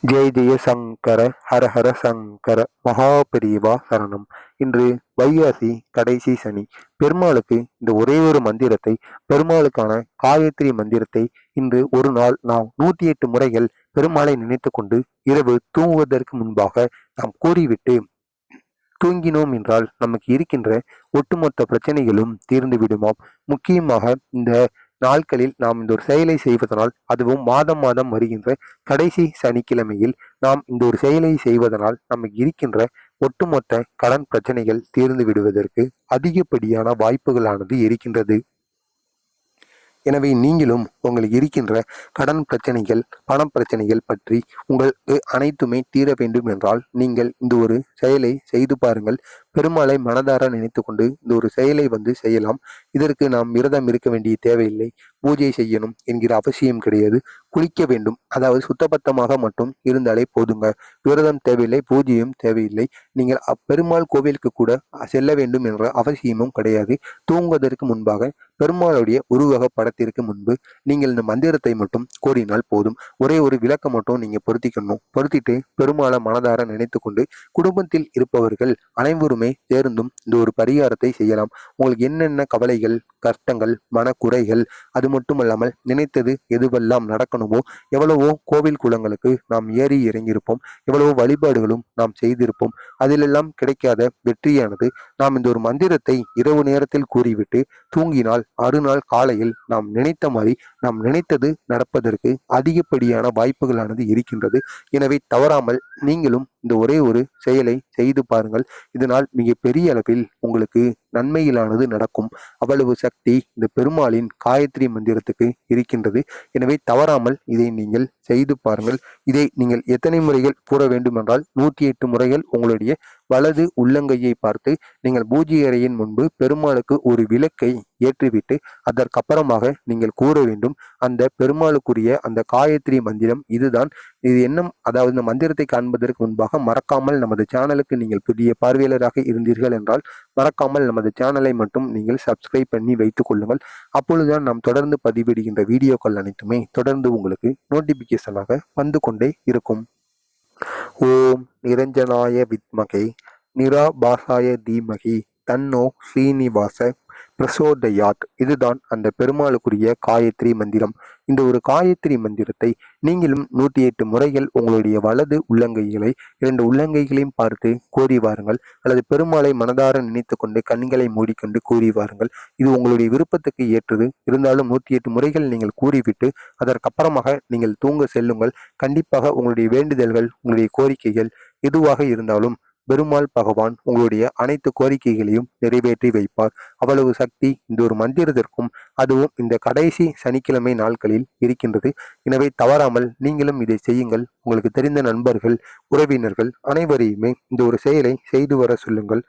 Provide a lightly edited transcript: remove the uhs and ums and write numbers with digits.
ஜெய ஜெய சங்கர ஹர ஹர சங்கர மகாபெரிவா சரணம். இன்று வைகாசி கடைசி சனி. பெருமாளுக்கு இந்த ஒரே ஒரு மந்திரத்தை, பெருமாளுக்கான காயத்ரி மந்திரத்தை இன்று ஒரு நாள் நாம் 108 முறைகள் பெருமாளை நினைத்து கொண்டு இரவு தூங்குவதற்கு முன்பாக நாம் கூறிவிட்டு தூங்கினோம் என்றால் நமக்கு இருக்கின்ற ஒட்டுமொத்த பிரச்சனைகளும் தீர்ந்து விடுமாம். முக்கியமாக இந்த நாட்களில் நாம் இந்த ஒரு செயலை செய்வதனால், அதுவும் மாதம் மாதம் வருகின்ற கடைசி சனிக்கிழமையில் நாம் இந்த ஒரு செயலை செய்வதனால் நமக்கு இருக்கின்ற ஒட்டுமொத்த கடன் பிரச்சனைகள் தீர்ந்து விடுவதற்கு அதிகப்படியான வாய்ப்புகளானது இருக்கின்றது. எனவே நீங்களும் உங்களுக்கு இருக்கின்ற கடன் பிரச்சனைகள், பண பிரச்சனைகள் பற்றி உங்களுக்கு அனைத்துமே தீர வேண்டும் என்றால் நீங்கள் இந்த ஒரு செயலை செய்து பாருங்கள். பெருமாளை மனதார நினைத்து கொண்டு இந்த ஒரு செயலை செய்யலாம். இதற்கு நாம் விரதம் இருக்க வேண்டிய தேவையில்லை, பூஜை செய்யணும் என்கிற அவசியம் கிடையாது. குளிக்க வேண்டும், அதாவது சுத்தபத்தமாக மட்டும் இருந்தாலே போதுங்க. விரதம் தேவையில்லை, பூஜையும் தேவையில்லை. நீங்கள் பெருமாள் கோவிலுக்கு கூட செல்ல வேண்டும் என்ற அவசியமும் கிடையாது. தூங்குவதற்கு முன்பாக பெருமாளுடைய உருவக படத்திற்கு முன்பு நீங்கள் இந்த மந்திரத்தை மட்டும் கூறினால் போதும். ஒரே ஒரு விளக்கம் மட்டும் நீங்க பொருத்திட்டு பெருமாளை மனதார நினைத்து கொண்டு குடும்பத்தில் இருப்பவர்கள் அனைவருமே சேர்ந்தும் இந்த ஒரு பரிகாரத்தை செய்யலாம். உங்களுக்கு என்னென்ன கவலைகள், கஷ்டங்கள், மனக்குறைகள், அது மட்டுமல்லாமல் நினைத்தது எதுவெல்லாம் நடக்கணுமோ, எவ்வளவோ கோவில் குளங்களுக்கு நாம் ஏறி இறங்கியிருப்போம், எவ்வளவோ வழிபாடுகளும் நாம் செய்திருப்போம். அதிலெல்லாம் கிடைக்காத வெற்றியானது நாம் இந்த ஒரு மந்திரத்தை இரவு நேரத்தில் கூறிவிட்டு தூங்கினால் மறுநாள் காலையில் நாம் நினைத்த மாதிரி, நாம் நினைத்தது நடப்பதற்கு அதிகப்படியான வாய்ப்புகளானது இருக்கின்றது. எனவே தவறாமல் நீங்களும் இந்த ஒரே ஒரு செயலை செய்து பாருங்கள். இதனால் மிக பெரிய அளவில் உங்களுக்கு நன்மையிலானது நடக்கும். அவ்வளவு சக்தி இந்த பெருமாளின் காயத்ரி மந்திரத்துக்கு இருக்கின்றது. எனவே தவறாமல் இதை நீங்கள் செய்து பாருங்கள். இதை நீங்கள் எத்தனை முறைகள் கூற வேண்டும் என்றால் 108 முறைகள் உங்களுடைய வலது உள்ளங்கையை பார்த்து நீங்கள் பூஜை அறையின் முன்பு பெருமாளுக்கு ஒரு விளக்கை ஏற்றிவிட்டு அதற்கப்புறமாக நீங்கள் கூற வேண்டும். அந்த பெருமாளுக்குரிய அந்த காயத்ரி மந்திரம் இதுதான். இது என்ன, அதாவது இந்த மந்திரத்தை காண்பதற்கு முன்பாக மறக்காமல் நமது சேனலுக்கு நீங்கள் புதிய பார்வையாளராக இருந்தீர்கள் என்றால் மறக்காமல் நமது சேனலை மட்டும் நீங்கள் சப்ஸ்கிரைப் பண்ணி வைத்துக் கொள்ளுங்கள். அப்பொழுதுதான் நாம் தொடர்ந்து பதிவிடுகின்ற வீடியோக்கள் அனைத்துமே தொடர்ந்து உங்களுக்கு நோட்டிபிகேஷனாக வந்து கொண்டே இருக்கும். ஓம் நிரஞ்சனாய வித்மகே நிராபாசாய தீமகி தன்னோ ஸ்ரீனிவாச பிரசோதயாத். இதுதான் அந்த பெருமாளுக்குரிய காயத்ரி மந்திரம். இந்த ஒரு காயத்ரி மந்திரத்தை நீங்களும் 108 முறைகள் உங்களுடைய வலது உள்ளங்கைகளை 2 உள்ளங்கைகளையும் பார்த்து கூறி வாருங்கள், அல்லது பெருமாளை மனதார நினைத்து கொண்டு கண்களை மூடிக்கொண்டு கூறி வாருங்கள். இது உங்களுடைய விருப்பத்துக்கு ஏற்றது. இருந்தாலும் 108 முறைகள் நீங்கள் கூறிவிட்டு அதற்கப்புறமாக நீங்கள் தூங்க செல்லுங்கள். கண்டிப்பாக உங்களுடைய வேண்டுதல்கள், உங்களுடைய கோரிக்கைகள் எதுவாக இருந்தாலும் பெருமாள் பகவான் உங்களுடைய அனைத்து கோரிக்கைகளையும் நிறைவேற்றி வைப்பார். அவ்வளவு சக்தி இந்த ஒரு மந்திரத்திற்கும், அதுவும் இந்த கடைசி சனிக்கிழமை நாட்களில் இருக்கின்றது. எனவே தவறாமல் நீங்களும் இதை செய்யுங்கள். உங்களுக்கு தெரிந்த நண்பர்கள், உறவினர்கள் அனைவரையுமே இந்த ஒரு செயலை செய்து வர சொல்லுங்கள்.